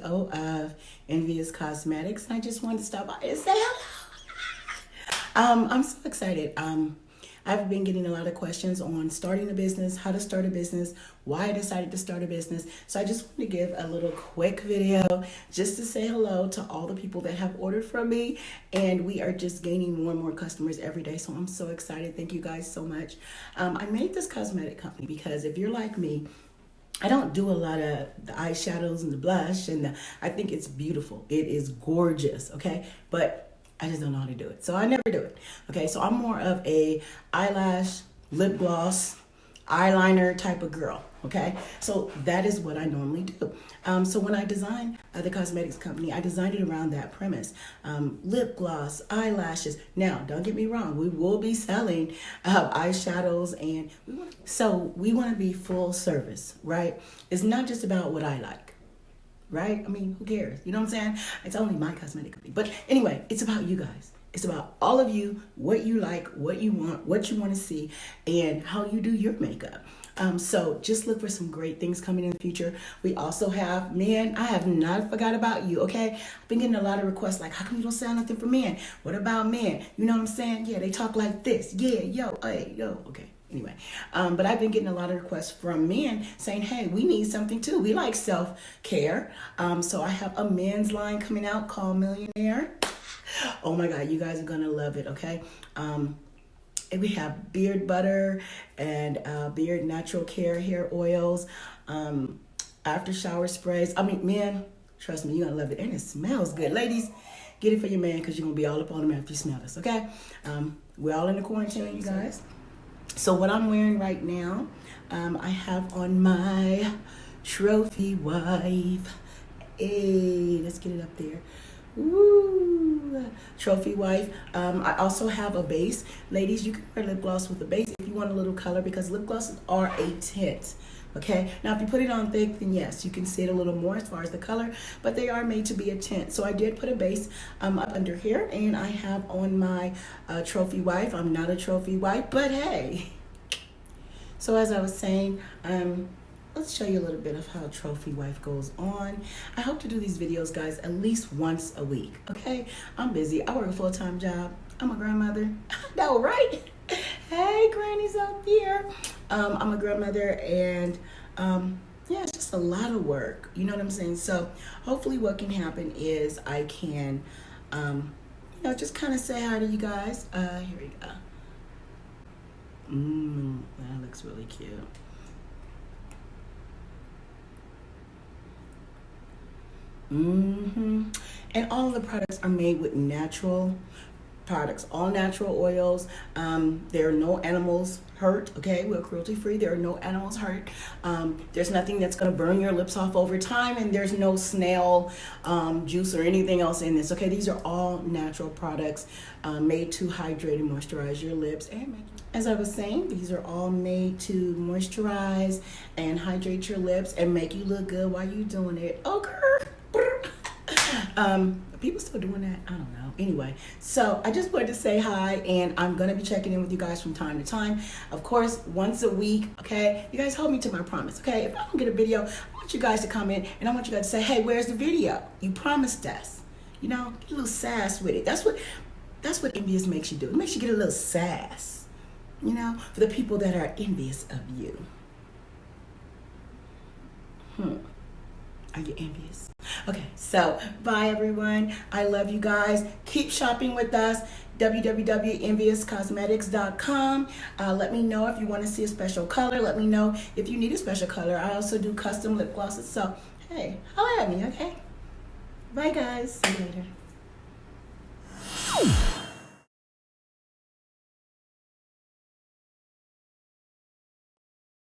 CEO of EnVus Cosmetics, and I just wanted to stop by and say hello. I'm so excited. I've been getting a lot of questions on starting a business, how to start a business, why I decided to start a business. So I just want to give a little quick video just to say hello to all the people that have ordered from me. And we are just gaining more and more customers every day. So I'm so excited. Thank you guys so much. I made this cosmetic company because if you're like me, I don't do a lot of the eyeshadows and the blush, and I think it's beautiful. It is gorgeous, okay? But I just don't know how to do it. So I never do it. Okay, so I'm more of a eyelash, lip gloss, eyeliner type of girl. Okay, so that is what I normally do. So when I designed the cosmetics company, I designed it around that premise. Lip gloss, eyelashes. Now, don't get me wrong. We will be selling eyeshadows, and we want to be full service, right? It's not just about what I like. Right? I mean, who cares? You know what I'm saying? It's only my cosmetic company. But anyway, it's about you guys. It's about all of you, what you like, what you want to see, and how you do your makeup. So just look for some great things coming in the future. We also have men. I have not forgot about you, okay? I've been getting a lot of requests like, how come you don't sell nothing for men? What about men? You know what I'm saying? Yeah, they talk like this. Yeah, yo, hey, yo, okay. Anyway, but I've been getting a lot of requests from men saying, hey, we need something too. We like self-care. So I have a men's line coming out called Millionaire. Oh my God, you guys are going to love it, okay? And we have beard butter and beard natural care hair oils, after shower sprays. I mean, men, trust me, you're going to love it. And it smells good. Ladies, get it for your man because you're going to be all up on him after you smell this, okay? We're all in the quarantine, you guys. So what I'm wearing right now, I have on my trophy wife. Hey, let's get it up there. Ooh, trophy wife. I also have a base. Ladies, you can wear lip gloss with a base if you want a little color because lip glosses are a tint. Okay, now if you put it on thick, then yes, you can see it a little more as far as the color, but they are made to be a tint. So I did put a base up under here, and I have on my trophy wife. I'm not a trophy wife, but hey. So as I was saying, let's show you a little bit of how trophy wife goes on. I hope to do these videos, guys, at least once a week, okay? I'm busy. I work a full-time job. I'm a grandmother. No, right? Hey, grannies out there. I'm a grandmother, and yeah, it's just a lot of work. You know what I'm saying? So hopefully what can happen is I can, just kind of say hi to you guys. Here we go. That looks really cute. And all of the products are made with natural products, all natural oils. There are no animals hurt, okay? We're cruelty free. There are no animals hurt. There's nothing that's going to burn your lips off over time, and there's no snail juice or anything else in this, okay? These are all natural products made to hydrate and moisturize your lips and make, as I was saying, these are all made to moisturize and hydrate your lips and make you look good while you're doing it. Okay. Are people still doing that? I don't know. Anyway, so I just wanted to say hi, and I'm going to be checking in with you guys from time to time. Of course, once a week, okay? You guys hold me to my promise, okay? If I don't get a video, I want you guys to come in, and I want you guys to say, hey, where's the video? You promised us. You know, get a little sass with it. That's what EnVus makes you do. It makes you get a little sass, you know, for the people that are envious of you. Are you envious? Okay, so bye everyone. I love you guys. Keep shopping with us. www.envuscosmetics.com. Let me know if you want to see a special color. Let me know if you need a special color. I also do custom lip glosses. So, hey, holla at me, okay? Bye guys. See you later.